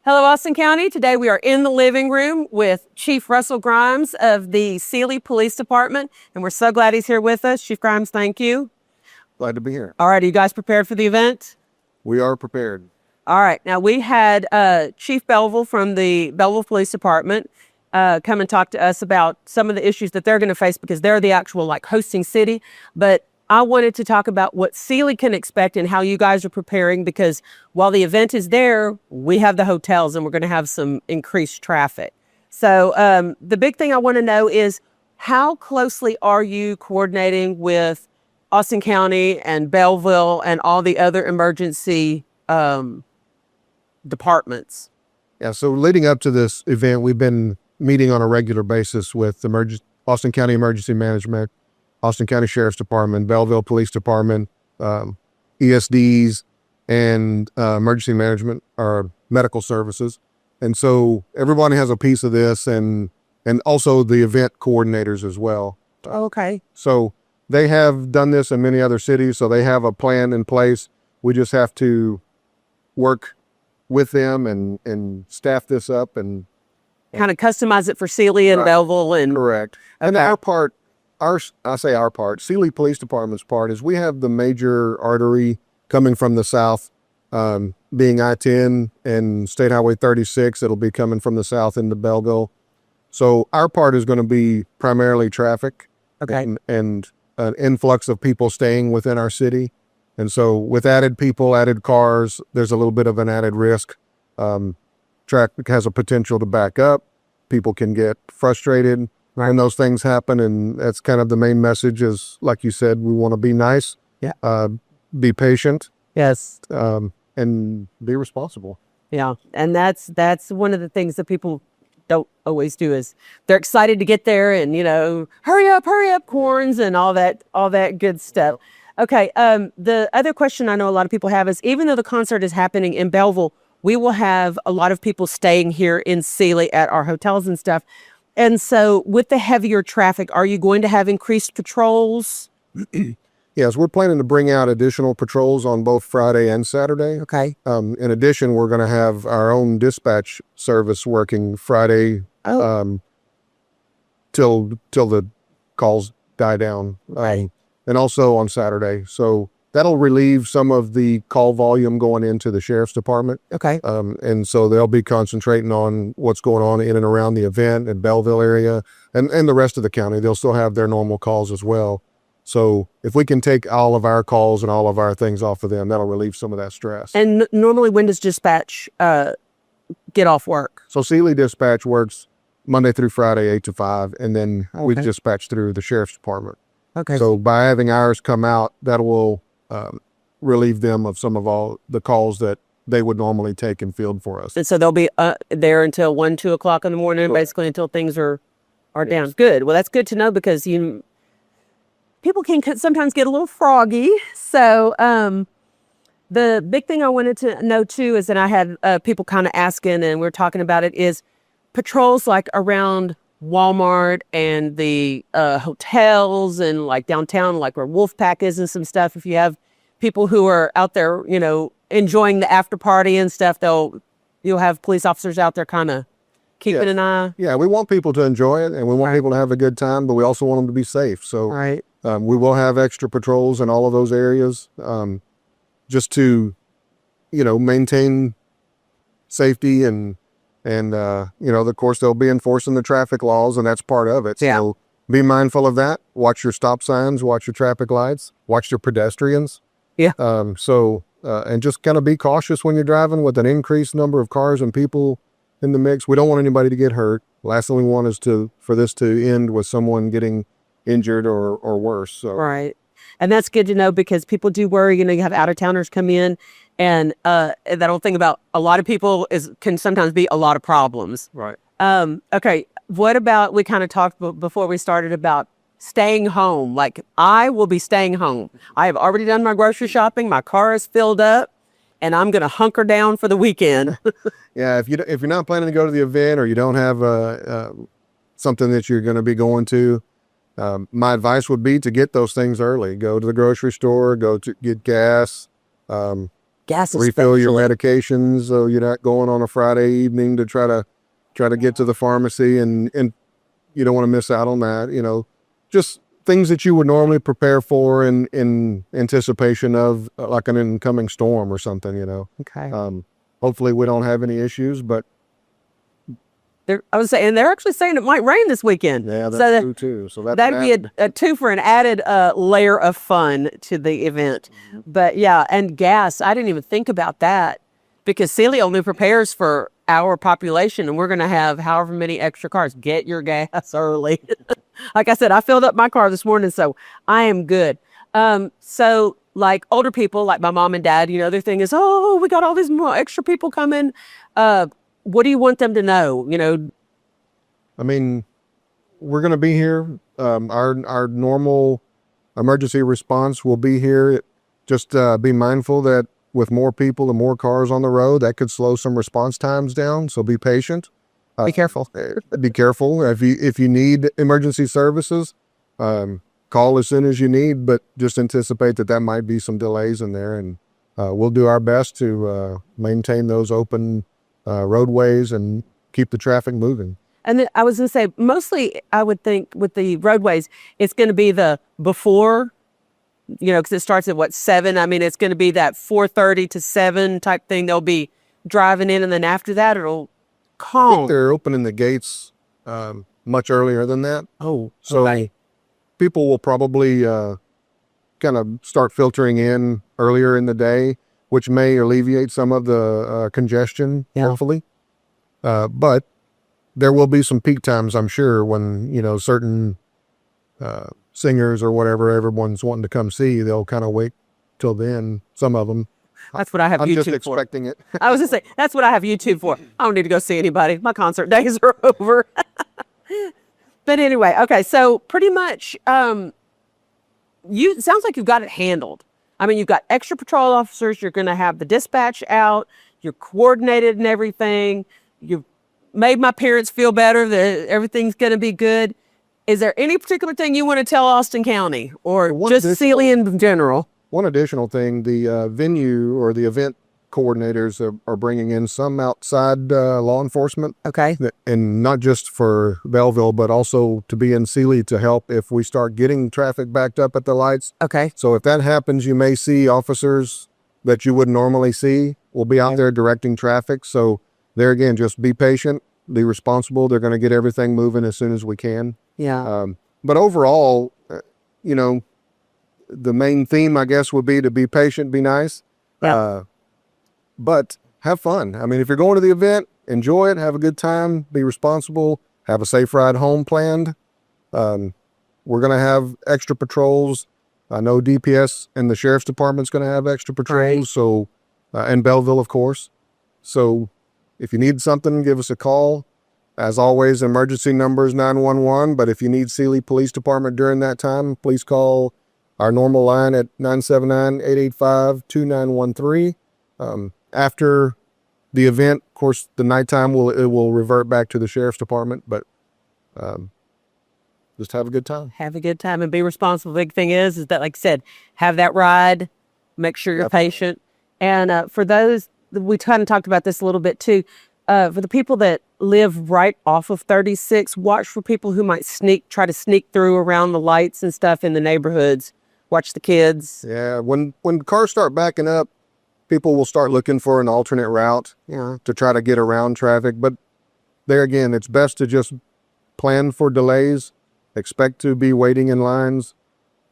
Hello, Austin County. Today we are in the living room with Chief Russell Grimes of the Sealy Police Department, and we're so glad he's here with us. Chief Grimes, thank you. Glad to be here. All right, are you guys prepared for the event? We are prepared. All right, now we had Chief Bellville from the Bellville Police Department come and talk to us about some of the issues that they're going to face because they're the actual hosting city. But I wanted to talk about what Sealy can expect and how you guys are preparing, because while the event is there, we have the hotels and we're going to have some increased traffic. So the big thing I want to know is, how closely are you coordinating with Austin County and Bellville and all the other emergency departments? Yeah, so leading up to this event, we've been meeting on a regular basis with Austin County Emergency Management, Austin County Sheriff's Department, Bellville Police Department, ESDs, and emergency management or medical services. And so everybody has a piece of this, and also the event coordinators as well. Okay. So they have done this in many other cities, so they have a plan in place. We just have to work with them and staff this up and kind of customize it for Sealy and Belleville. And correct. Okay. And our part, Sealy Police Department's part is we have the major artery coming from the south, being I-10 and State Highway 36. It'll be coming from the south into Bellville. So our part is going to be primarily traffic. Okay. And an influx of people staying within our city. And so with added people, added cars, there's a little bit of an added risk. Traffic has a potential to back up. People can get frustrated when those things happen. And that's kind of the main message is, like you said, we want to be nice, be patient. Yes. And be responsible. Yeah. And that's one of the things that people don't always do, is they're excited to get there and, hurry up, horns and all that good stuff. Okay. The other question I know a lot of people have is, even though the concert is happening in Belleville, we will have a lot of people staying here in Sealy at our hotels and stuff. And so with the heavier traffic, are you going to have increased patrols? Yes, we're planning to bring out additional patrols on both Friday and Saturday. Okay. In addition, we're going to have our own dispatch service working Friday till the calls die down. Right. And also on Saturday. So that'll relieve some of the call volume going into the sheriff's department. Okay. And so they'll be concentrating on what's going on in and around the event in Bellville area and the rest of the county. They'll still have their normal calls as well. So if we can take all of our calls and all of our things off of them, that'll relieve some of that stress. And normally, when does dispatch get off work? So Sealy dispatch works Monday through Friday, 8 to 5, and then we dispatch through the sheriff's department. Okay. So by having ours come out, that will relieve them of some of all the calls that they would normally take and field for us. And so they'll be there until 1, 2 o'clock in the morning, basically until things are down. Good. Well, that's good to know, because people can sometimes get a little froggy. So the big thing I wanted to know too is, and I had people kind of asking, and we're talking about it, is patrols around Walmart and the hotels and downtown, where Wolfpack is and some stuff. If you have people who are out there, enjoying the after party and stuff, you'll have police officers out there kind of keeping an eye. Yeah, we want people to enjoy it, and we want people to have a good time, but we also want them to be safe. So we will have extra patrols in all of those areas, just to, maintain safety and of course they'll be enforcing the traffic laws, and that's part of it. Yeah. So be mindful of that. Watch your stop signs, watch your traffic lights, watch your pedestrians. Yeah. And just kind of be cautious when you're driving with an increased number of cars and people in the mix. We don't want anybody to get hurt. Last thing we want is for this to end with someone getting injured or worse. So. Right. And that's good to know, because people do worry, you have out-of-towners come in, and that whole thing about a lot of people can sometimes be a lot of problems. Right. Okay. What about, we kind of talked before we started about staying home. I will be staying home. I have already done my grocery shopping. My car is filled up, and I'm going to hunker down for the weekend. Yeah. If you're not planning to go to the event, or you don't have something that you're going to be going to, my advice would be to get those things early. Go to the grocery store, go to get gas, gas refill your especially. medications, so you're not going on a Friday evening to try to get to the pharmacy, and you don't want to miss out on that. Just things that you would normally prepare for in anticipation of like an incoming storm or something. Okay. Hopefully we don't have any issues, but I was saying, they're actually saying it might rain this weekend. yeah, that's So true too. So that's that'd be a two for an added layer of fun to the event. But yeah, and gas, I didn't even think about that because Sealy only prepares for our population, and we're going to have however many extra cars. Get your gas early. Like I said, I filled up my car this morning, so I am good. So like older people, like my mom and dad, their thing is, oh, we got all these more extra people coming. What do you want them to know? I mean, we're going to be here. Our normal emergency response will be here. Just be mindful that with more people and more cars on the road, that could slow some response times down. So be patient. Be careful. Be careful. If you need emergency services, call as soon as you need, but just anticipate that might be some delays in there, and we'll do our best to maintain those open roadways and keep the traffic moving. And then I was going to say, mostly I would think with the roadways, it's going to be the before, because it starts at 7? I mean, it's going to be that 4:30 to 7 type thing. They'll be driving in, and then after that, it'll I calm. think they're opening the gates much earlier than that. Oh, So okay. people will probably kind of start filtering in earlier in the day, which may alleviate some of the congestion, Yeah. hopefully. But there will be some peak times, I'm sure, when, certain singers or whatever everyone's wanting to come see, they'll kind of wait till then, some of them. That's what I have I'm just YouTube for. expecting it. I was going to say, that's what I have YouTube for. I don't need to go see anybody. My concert days are over. But anyway, okay, so pretty much, it sounds like you've got it handled. I mean, you've got extra patrol officers. You're going to have the dispatch out. You're coordinated and everything. You've made my parents feel better that everything's going to be good. Is there any particular thing you want to tell Austin County or just Sealy in general? One additional thing, the venue or the event coordinators are bringing in some outside law enforcement. Okay. And not just for Bellville, but also to be in Sealy to help if we start getting traffic backed up at the lights. Okay. So if that happens, you may see officers that you wouldn't normally see will be out there directing traffic. So there again, just be patient, be responsible. They're going to get everything moving as soon as we can. Yeah. But overall, the main theme, I guess, would be to be patient, be nice. Yeah. But have fun. I mean, if you're going to the event, enjoy it, have a good time, be responsible, have a safe ride home planned. We're going to have extra patrols. I know DPS and the Sheriff's Department's going to have extra patrols. Right. So, and Bellville, of course. So if you need something, give us a call. As always, emergency number is 911. But if you need Sealy Police Department during that time, please call our normal line at 979-885-2913. After the event, of course, the nighttime will revert back to the Sheriff's Department, but just have a good time. Have a good time and be responsible. Big thing is that, like I said, have that ride, make sure you're patient. And for those, we kind of talked about this a little bit too, for the people that live right off of 36, watch for people who might try to sneak through around the lights and stuff in the neighborhoods. Watch the kids. Yeah, when cars start backing up, people will start looking for an alternate route to try to get around traffic. But there again, it's best to just plan for delays, expect to be waiting in lines.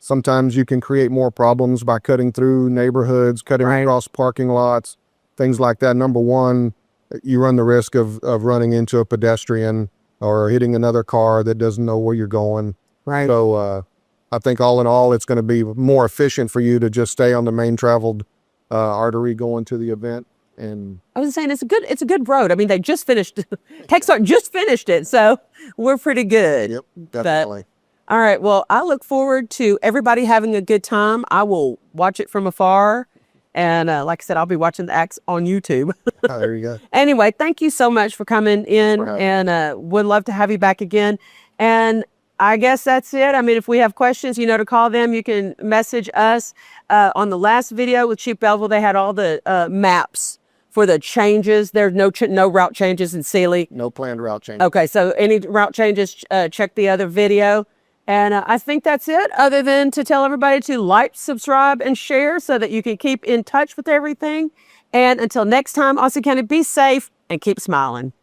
Sometimes you can create more problems by cutting through neighborhoods, cutting across parking lots, things like that. Number one, you run the risk of running into a pedestrian or hitting another car that doesn't know where you're going. Right. So I think all in all, it's going to be more efficient for you to just stay on the main traveled artery going to the event. And I was saying it's a good road. I mean, they just finished Texark just finished it, so we're pretty good. Yep, definitely. All right. Well, I look forward to everybody having a good time. I will watch it from afar, and like I said, I'll be watching the acts on YouTube. There you go. Anyway, thank you so much for coming in, and would love to have you back again. And I guess that's it. I mean, if we have questions, you know, to call them, you can message us. On the last video with Chief Bellville, they had all the maps for the changes. There's no route changes in Sealy. No planned route change. Okay, so any route changes, check the other video. And I think that's it, other than to tell everybody to like, subscribe, and share so that you can keep in touch with everything. And until next time, Austin County, be safe and keep smiling.